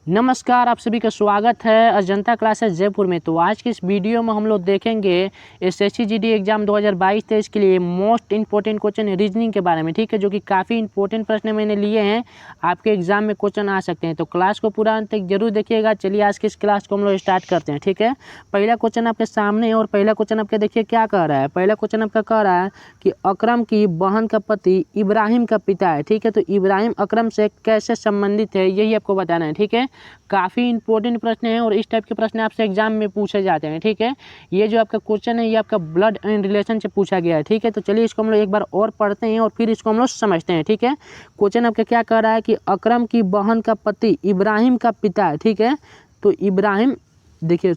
नमस्कार, आप सभी का स्वागत है अजंता क्लासेस जयपुर में। तो आज की इस वीडियो में हम लोग देखेंगे एसएससी जीडी एग्जाम 2022-23 के लिए मोस्ट इंपॉर्टेंट क्वेश्चन रीजनिंग के बारे में, ठीक है, जो कि काफ़ी इंपॉर्टेंट प्रश्न मैंने लिए हैं, आपके एग्जाम में क्वेश्चन आ सकते हैं। तो क्लास को पूरा अंत तक जरूर देखिएगा। चलिए आज की इस क्लास को हम लोग स्टार्ट करते हैं, ठीक है। पहला क्वेश्चन आपके सामने है और पहला क्वेश्चन आपके देखिए क्या कह रहा है। पहला क्वेश्चन आपका कह रहा है कि अकरम की बहन का पति इब्राहिम का पिता है, ठीक है। तो इब्राहिम अकरम से कैसे संबंधित है, यही आपको बताना है, ठीक है। काफ़ी इंपॉर्टेंट प्रश्न है और इस टाइप के प्रश्न आपसे एग्जाम में पूछे जाते हैं, ठीक है। ये जो आपका क्वेश्चन है ये आपका ब्लड एंड रिलेशन से पूछा गया है, ठीक है। तो चलिए इसको हम लोग एक बार और पढ़ते हैं और फिर इसको हम लोग समझते हैं, ठीक है। क्वेश्चन आपका क्या कह रहा है कि अकरम की बहन का पति इब्राहिम का पिता है, ठीक है। तो इब्राहिम देखिए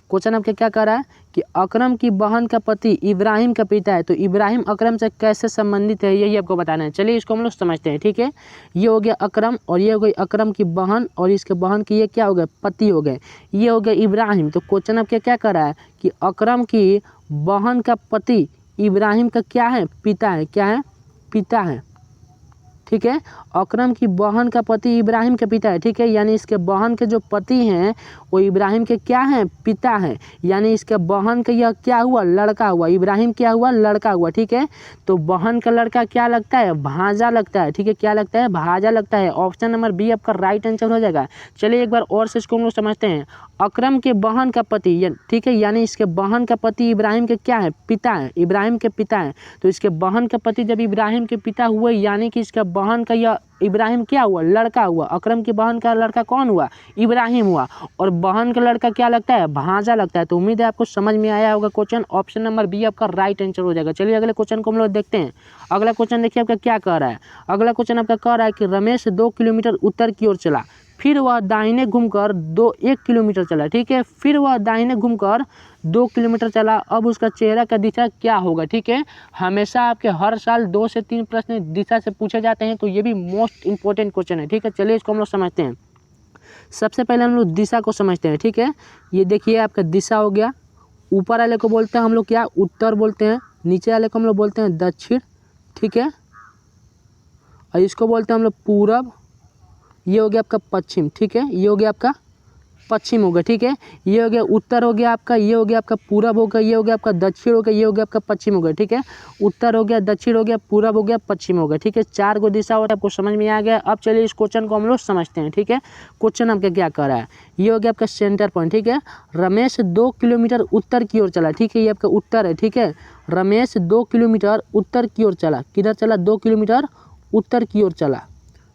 क्वेश्चन आपका क्या कह रहा है कि अकरम की बहन का पति इब्राहिम का पिता है। तो इब्राहिम अकरम से कैसे संबंधित है, यही आपको बताना है। चलिए इसको हम लोग समझते हैं, ठीक है। ये हो गया अकरम और ये हो गई अकरम की बहन और इसके बहन की ये क्या हो गए, पति हो गए। ये हो गया इब्राहिम। तो क्वेश्चन आपका क्या कह रहा है कि अकरम की बहन का पति इब्राहिम का क्या है, पिता है। क्या है, पिता है, ठीक है। अकरम की बहन का पति इब्राहिम के पिता है, ठीक है। यानी इसके बहन के जो पति हैं वो इब्राहिम के क्या हैं, पिता हैं। यानी इसके बहन का यह क्या हुआ, लड़का हुआ। इब्राहिम क्या हुआ, लड़का हुआ, ठीक है। तो बहन का लड़का क्या लगता है, भांजा लगता है, ठीक है। क्या लगता है, भांजा लगता है। ऑप्शन नंबर बी आपका राइट आंसर हो जाएगा। चलिए एक बार और से इसको हम लोग समझते हैं। अकरम के बहन का पति, ठीक है, यानी इसके बहन का पति इब्राहिम के क्या है, पिता है, इब्राहिम के पिता है। तो इसके बहन का पति जब इब्राहिम के पिता हुए यानी कि इसका बहन का यह इब्राहिम क्या हुआ, लड़का हुआ। अकरम की बहन का लड़का कौन हुआ, इब्राहिम हुआ। और बहन का लड़का क्या लगता है, भांजा लगता है। तो उम्मीद है आपको समझ में आया होगा क्वेश्चन। ऑप्शन नंबर बी आपका राइट आंसर हो जाएगा। चलिए अगले क्वेश्चन को हम लोग देखते हैं। अगला क्वेश्चन देखिए आपका क्या कह रहा है। अगला क्वेश्चन आपका कह रहा है कि रमेश 2 किलोमीटर उत्तर की ओर चला, फिर वह दाहिने घूमकर 1 किलोमीटर चला, ठीक है। फिर वह दाहिने घूमकर 2 किलोमीटर चला। अब उसका चेहरा का दिशा क्या होगा, ठीक है। हमेशा आपके हर साल 2 से 3 प्रश्न दिशा से पूछे जाते हैं, तो ये भी मोस्ट इंपॉर्टेंट क्वेश्चन है, ठीक है। चलिए इसको हम लोग समझते हैं। सबसे पहले हम लोग दिशा को समझते हैं, ठीक है। ये देखिए आपका दिशा हो गया। ऊपर वाले को बोलते हैं हम लोग क्या, उत्तर बोलते हैं। नीचे वाले को हम लोग बोलते हैं दक्षिण, ठीक है। और इसको बोलते हैं हम लोग पूरब। ये हो गया आपका पश्चिम, ठीक है। ये हो गया आपका पश्चिम हो गया, ठीक है। ये हो गया उत्तर हो गया आपका, ये हो गया आपका पूरब हो गया, ये हो गया आपका दक्षिण हो गया, ये हो गया आपका पश्चिम हो गया, ठीक है। उत्तर हो गया, दक्षिण हो गया, पूरब हो गया, पश्चिम हो गया, ठीक है। 4 गो दिशा होता है, आपको समझ में आ गया। अब चलिए इस क्वेश्चन को हम लोग समझते हैं, ठीक है। क्वेश्चन आपका क्या कर रहा है, ये हो गया आपका सेंटर पॉइंट, ठीक है। रमेश 2 किलोमीटर उत्तर की ओर चला, ठीक है। ये आपका उत्तर है, ठीक है। रमेश 2 किलोमीटर उत्तर की ओर चला। किधर चला, 2 किलोमीटर उत्तर की ओर चला,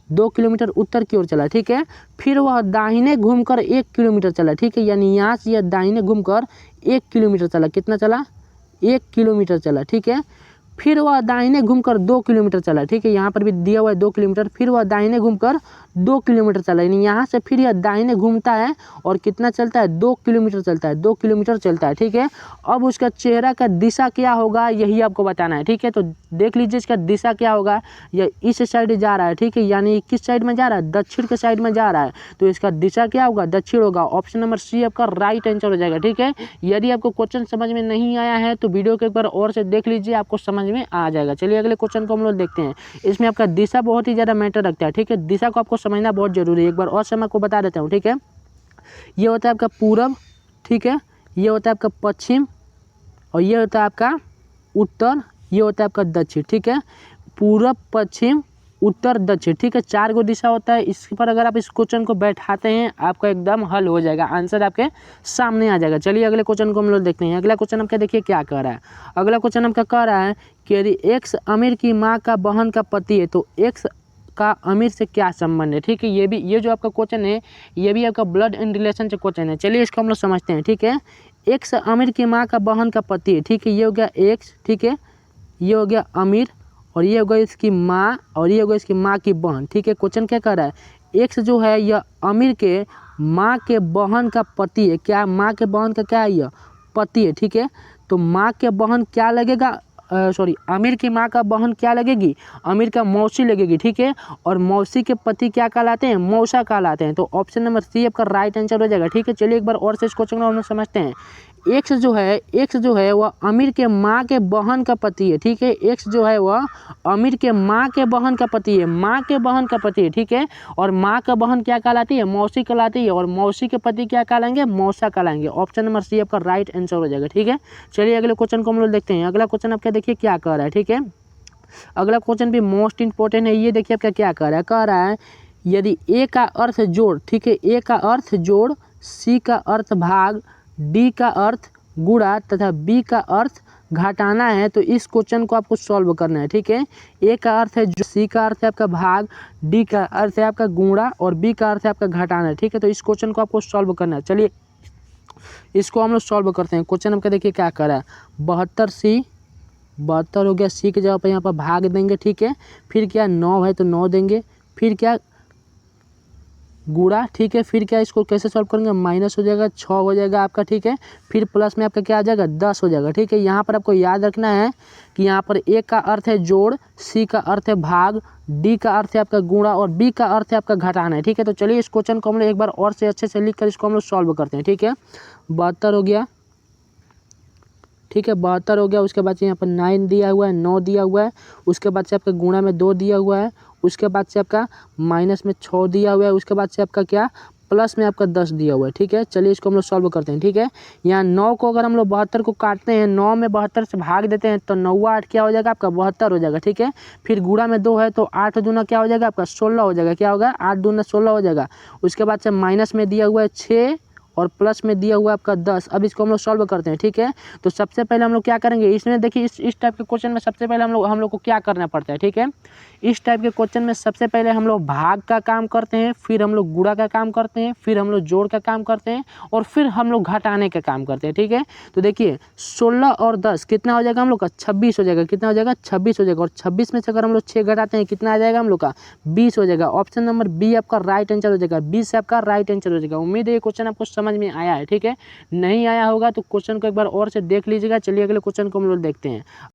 2 किलोमीटर उत्तर की ओर चला, ठीक है। फिर वह दाहिने घूमकर 1 किलोमीटर चला, ठीक है। यानी यहाँ से यह दाहिने घूमकर 1 किलोमीटर चला। कितना चला, 1 किलोमीटर चला, ठीक है। फिर वह दाहिने घूमकर 2 किलोमीटर चला, ठीक है। यहाँ पर भी दिया हुआ है 2 किलोमीटर। फिर वह दाहिने घूमकर 2 किलोमीटर चला, यानी यहाँ से फिर यह दाहिने घूमता है और कितना चलता है, 2 किलोमीटर चलता है, 2 किलोमीटर चलता है, ठीक है। अब उसका चेहरा का दिशा क्या होगा, यही आपको बताना है, ठीक है। तो देख लीजिए इसका दिशा क्या होगा। यह इस साइड जा रहा है, ठीक है। यानी किस साइड में जा रहा है, दक्षिण के साइड में जा रहा है। तो इसका दिशा क्या होगा, दक्षिण होगा। ऑप्शन नंबर सी आपका राइट आंसर हो जाएगा, ठीक है। यदि आपको क्वेश्चन समझ में नहीं आया है तो वीडियो को एक बार और से देख लीजिए, आपको समझ में आ जाएगा। चलिए अगले क्वेश्चन को हम लोग देखते हैं। इसमें आपका दिशा बहुत ही ज़्यादा मैटर रखता है, ठीक है। दिशा को आपको समझना बहुत जरूरी है। एक बार और से मैं आपको बता देता हूँ, ठीक है। ये होता है आपका पूरब, ठीक है। ये होता है आपका पश्चिम और ये होता है आपका उत्तर, ये होता है आपका दक्षिण, ठीक है। पूरब, पश्चिम, उत्तर, दक्षिण, ठीक है। 4 गो दिशा होता है। इस पर अगर आप इस क्वेश्चन को बैठाते हैं आपका एकदम हल हो जाएगा, आंसर आपके सामने आ जाएगा। चलिए अगले क्वेश्चन को हम लोग देखते हैं। अगला क्वेश्चन आपका देखिए क्या कह रहा है। अगला क्वेश्चन आपका कह रहा है कि यदि एक्स अमीर की माँ का बहन का पति है तो एक्स का अमीर से क्या संबंध है, ठीक है। ये जो आपका क्वेश्चन है ये भी आपका ब्लड एंड रिलेशन से क्वेश्चन है। चलिए इसको हम लोग समझते हैं, ठीक है। एक्स अमीर की माँ का बहन का पति है, ठीक है। ये हो गया एक्स, ठीक है। ये हो गया अमीर और ये हो गई इसकी माँ और ये हो गई इसकी माँ की बहन, ठीक है। क्वेश्चन क्या कर रहा है, एक्स जो है यह अमीर के माँ के बहन का पति है। क्या, माँ के बहन का क्या है, यह पति है, ठीक है। तो माँ के बहन क्या लगेगा, आमिर की माँ का बहन क्या लगेगी, आमिर का मौसी लगेगी, ठीक है। और मौसी के पति क्या कहलाते हैं, मौसा कहलाते हैं। तो ऑप्शन नंबर सी आपका राइट आंसर हो जाएगा, ठीक है। चलिए एक बार और से इस क्वेश्चन को हम समझते हैं। एक्स जो है वह अमीर के माँ के बहन का पति है, ठीक है। एक्स जो है वह अमीर के माँ के बहन का पति है, माँ के बहन का पति है, ठीक है। और माँ का बहन क्या कहलाती है? मौसी कहलाती है। और मौसी के पति क्या कहलाएंगे? मौसा कहलाएंगे। ऑप्शन नंबर सी आपका राइट आंसर हो जाएगा, ठीक है। चलिए अगले क्वेश्चन को हम लोग देखते हैं। अगला क्वेश्चन आपका देखिए क्या कह रहा है, ठीक है। अगला क्वेश्चन भी मोस्ट इंपॉर्टेंट है। ये देखिए आपका क्या कह रहा है यदि ए का अर्थ जोड़, ठीक है, ए का अर्थ जोड़, सी का अर्थ भाग, डी का अर्थ गुणा तथा बी का अर्थ घटाना है, तो इस क्वेश्चन को आपको सॉल्व करना है, ठीक है। ए का अर्थ है जो, सी का अर्थ है आपका भाग, डी का अर्थ है आपका गुणा और बी का अर्थ है आपका घटाना है, ठीक है। तो इस क्वेश्चन को आपको सॉल्व करना है। चलिए इसको हम लोग सॉल्व करते हैं। क्वेश्चन आपका देखिए क्या कर रहा है, 72 हो गया, सी के जगह पर यहाँ पर भाग देंगे, ठीक है। फिर क्या 9 है तो 9 देंगे, फिर क्या गुणा, ठीक है। फिर क्या इसको कैसे सॉल्व करेंगे? माइनस हो जाएगा, 6 हो जाएगा आपका, ठीक है। फिर प्लस में आपका क्या आ जाएगा? 10 हो जाएगा, ठीक है। यहाँ पर आपको याद रखना है कि यहाँ पर ए का अर्थ है जोड़, सी का अर्थ है भाग, डी का अर्थ है आपका गुणा और बी का अर्थ है आपका घटाना है, ठीक है। तो चलिए इस क्वेश्चन को हम लोग एक बार और से अच्छे से लिख कर इसको हम लोग सॉल्व करते हैं, ठीक है। 72 हो गया, ठीक है, 72 हो गया। उसके बाद से यहाँ पर 9 दिया हुआ है, 9 दिया हुआ है। उसके बाद से आपका गुणा में 2 दिया हुआ है। उसके बाद से आपका माइनस में 6 दिया हुआ है। उसके बाद से आपका क्या प्लस में आपका 10 दिया हुआ है, ठीक है। चलिए इसको हम लोग सॉल्व करते हैं, ठीक है। यहाँ 9 को अगर हम लोग 72 को काटते हैं, 9 में 72 से भाग देते हैं तो 9 8 क्या हो जाएगा आपका? 72 हो जाएगा, ठीक है। फिर गुणा में 2 है तो 8 दूना क्या हो जाएगा आपका? 16 हो जाएगा। क्या होगा? 8 दूना 16 हो जाएगा। उसके बाद से माइनस में दिया हुआ है 6 और प्लस में दिया हुआ है आपका 10। अब इसको हम लोग सॉल्व करते हैं, ठीक है। तो सबसे पहले हम लोग क्या करेंगे, इसमें देखिए इस टाइप के क्वेश्चन में सबसे पहले हम लोग को क्या करना पड़ता है, ठीक है। इस टाइप के क्वेश्चन में सबसे पहले हम लोग भाग का काम करते हैं, फिर हम लोग गुणा का काम करते हैं, फिर हम लोग जोड़ का काम करते हैं और फिर हम लोग घटाने का काम करते हैं, ठीक है। तो देखिए 16 और 10 कितना हो जाएगा हम लोग का? 26 हो जाएगा। कितना हो जाएगा? 26 हो जाएगा। और 26 में से अगर हम लोग 6 घटाते हैं कितना आ जाएगा हम लोग का? 20 हो जाएगा। ऑप्शन नंबर बी आपका राइट आंसर हो जाएगा। 20 आपका राइट आंसर हो जाएगा। उम्मीद है ये क्वेश्चन आपको समझ में आया है, ठीक है। नहीं आया होगा तो क्वेश्चन को एक बार और से देख लीजिएगा। चलिए अगले क्वेश्चन को हम लोग देखते हैं।